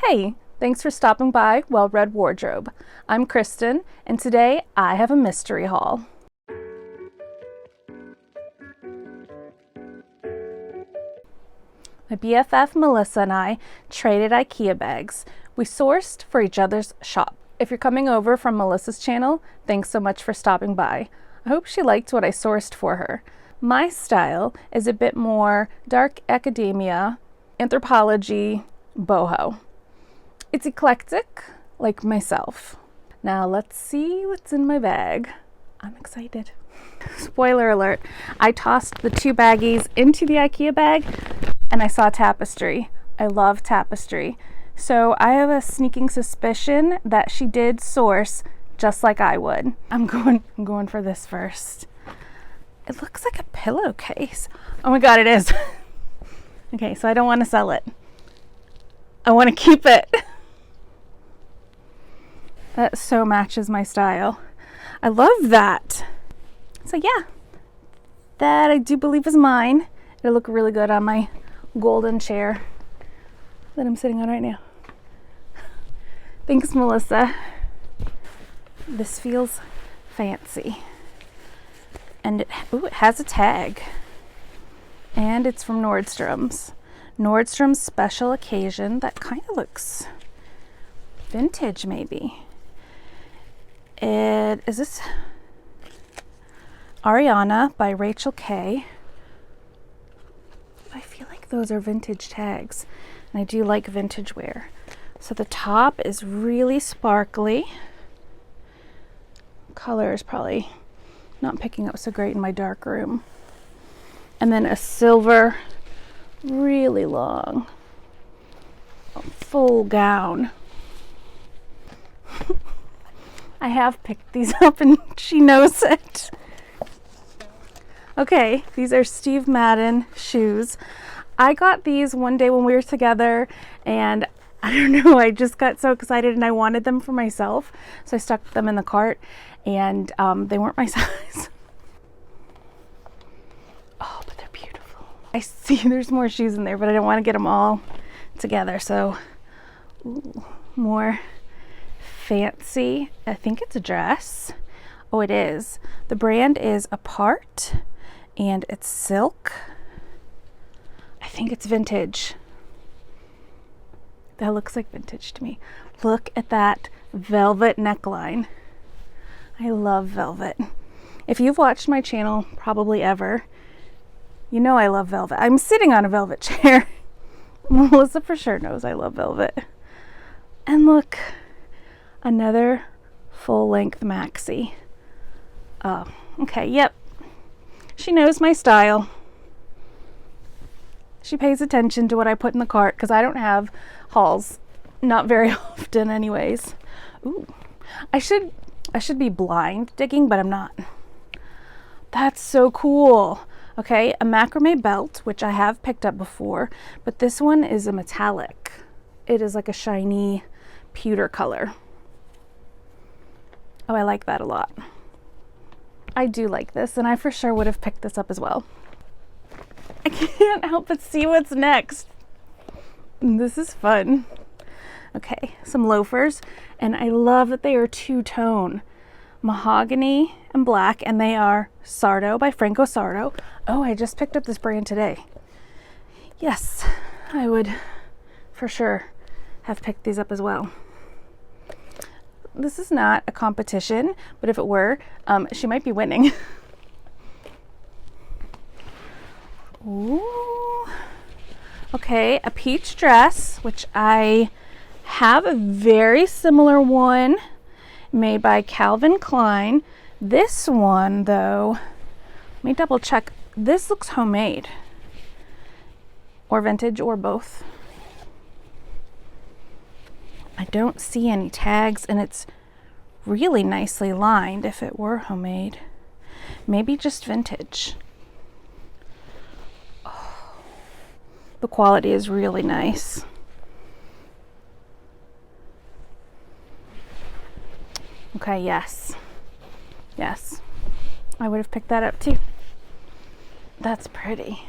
Hey, thanks for stopping by Well Read Wardrobe. I'm Kristen, and today I have a mystery haul. My BFF Melissa and I traded IKEA bags. We sourced for each other's shop. If you're coming over from Melissa's channel, thanks so much for stopping by. I hope she liked what I sourced for her. My style is a bit more dark academia, anthropology, boho. It's eclectic, like myself. Now let's see what's in my bag. I'm excited. Spoiler alert, I tossed the two baggies into the IKEA bag and I saw tapestry. I love tapestry. So I have a sneaking suspicion that she did source just like I would. I'm going for this first. It looks like a pillowcase. Oh my God, it is. Okay, so I don't want to sell it. I want to keep it. That so matches my style. I love that. So yeah, that I do believe is mine. It'll look really good on my golden chair that I'm sitting on right now. Thanks, Melissa. This feels fancy. And it has a tag. And it's from Nordstrom's. Nordstrom's special occasion. That kind of looks vintage, maybe. Is this Ariana by Rachel K. I feel like those are vintage tags, and I do like vintage wear. So the top is really sparkly. Color is probably not picking up so great in my dark room. And then a silver, really long, full gown. I have picked these up and she knows it. Okay, these are Steve Madden shoes. I got these one day when we were together and I don't know, I just got so excited and I wanted them for myself. So I stuck them in the cart and they weren't my size. Oh, but they're beautiful. I see there's more shoes in there, but I don't want to get them all together. So, ooh, more fancy. I think it's a dress. Oh, it is. The brand is Apart and it's silk. I think it's vintage. That looks like vintage to me. Look at that velvet neckline. I love velvet. If you've watched my channel probably ever, you know I love velvet. I'm sitting on a velvet chair. Melissa for sure knows I love velvet. And look, another full-length maxi. Oh, okay, yep. She knows my style. She pays attention to what I put in the cart because I don't have hauls, not very often anyways. Ooh, I should be blind digging, but I'm not. That's so cool. Okay, a macrame belt, which I have picked up before, but this one is a metallic. It is like a shiny pewter color. Oh, I like that a lot. I do like this, and I for sure would have picked this up as well. I can't help but see what's next. This is fun. Okay, some loafers, and I love that they are two-tone. Mahogany and black, and they are Sardo by Franco Sardo. Oh, I just picked up this brand today. Yes, I would for sure have picked these up as well. This is not a competition, but if it were, she might be winning. Ooh. Okay, a peach dress, which I have a very similar one made by Calvin Klein. This one, though, let me double check. This looks homemade or vintage or both. I don't see any tags, and it's really nicely lined if it were homemade. Maybe just vintage. Oh, the quality is really nice. Okay, yes. Yes. I would have picked that up too. That's pretty.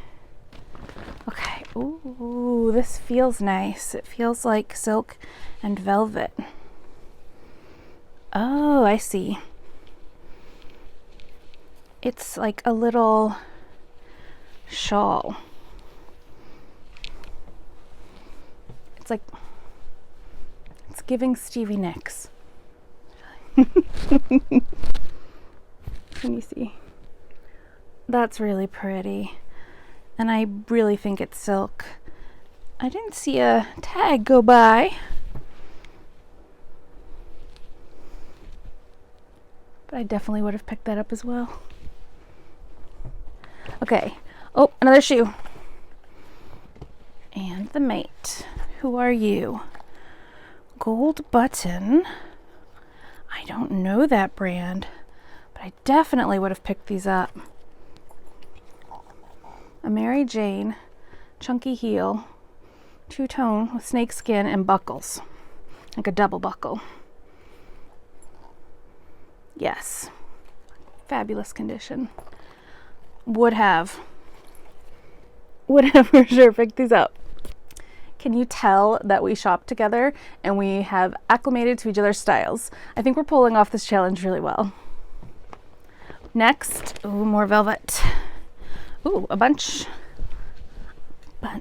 Okay, Ooh, this feels nice. It feels like silk and velvet. Oh, I see. It's like a little shawl. It's like, it's giving Stevie Nicks. Can you see? That's really pretty. And I really think it's silk. I didn't see a tag go by. But I definitely would have picked that up as well. Okay. Oh, another shoe. And the mate. Who are you? Gold Button. I don't know that brand, but I definitely would have picked these up. A Mary Jane, chunky heel, two-tone with snake skin and buckles, like a double buckle. Yes, fabulous condition. Would have for sure picked these up. Can you tell that we shop together and we have acclimated to each other's styles? I think we're pulling off this challenge really well. Next, ooh, more velvet. Ooh, a bunch. I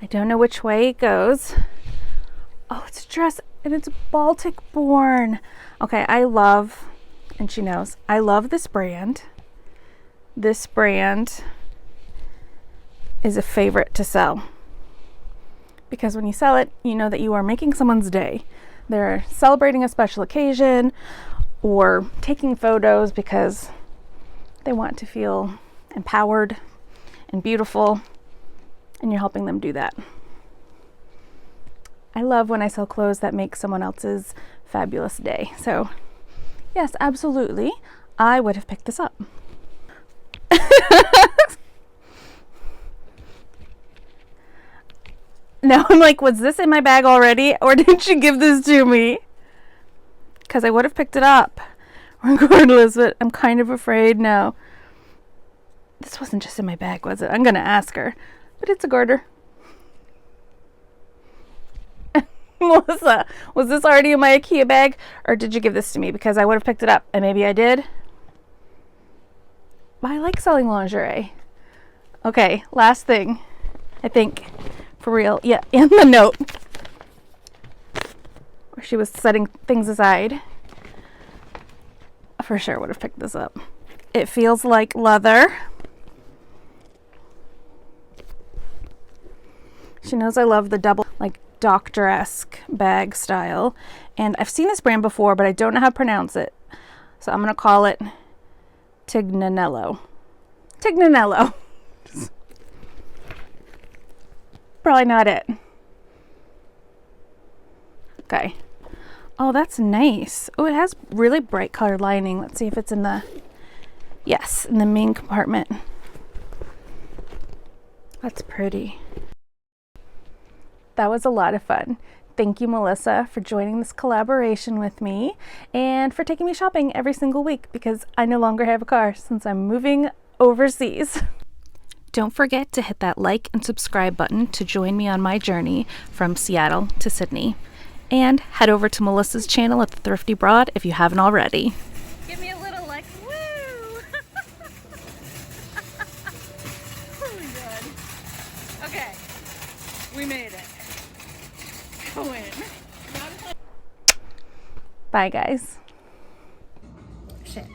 don't know which way it goes. Oh, it's a dress and it's Baltic born. Okay, I love, and she knows, I love this brand. This brand is a favorite to sell. Because when you sell it, you know that you are making someone's day. They're celebrating a special occasion or taking photos because they want to feel empowered and beautiful, and you're helping them do that. I love when I sell clothes that make someone else's fabulous day. So yes, absolutely, I would have picked this up. Now I'm like, was this in my bag already, or did she give this to me? Because I would have picked it up regardless, but I'm kind of afraid now. This wasn't just in my bag, was it? I'm going to ask her, but it's a garter. Melissa, was this already in my IKEA bag, or did you give this to me? Because I would have picked it up, and maybe I did. But I like selling lingerie. Okay, last thing, I think. For real, yeah, in the note where she was setting things aside, for sure would have picked this up. It feels like leather. She knows I love the double, like doctor-esque bag style, and I've seen this brand before, but I don't know how to pronounce it, so I'm gonna call it Tignanello. Tignanello. Probably not it. Okay. Oh, that's nice. Oh, it has really bright colored lining. Let's see if it's in the, yes, in the main compartment. That's pretty. That was a lot of fun. Thank you, Melissa, for joining this collaboration with me and for taking me shopping every single week because I no longer have a car since I'm moving overseas. Don't forget to hit that like and subscribe button to join me on my journey from Seattle to Sydney. And head over to Melissa's channel at The Thrifty Broad if you haven't already. Give me a little like, woo! Oh my god. Okay, we made it. Go in. Bye, guys. Shit.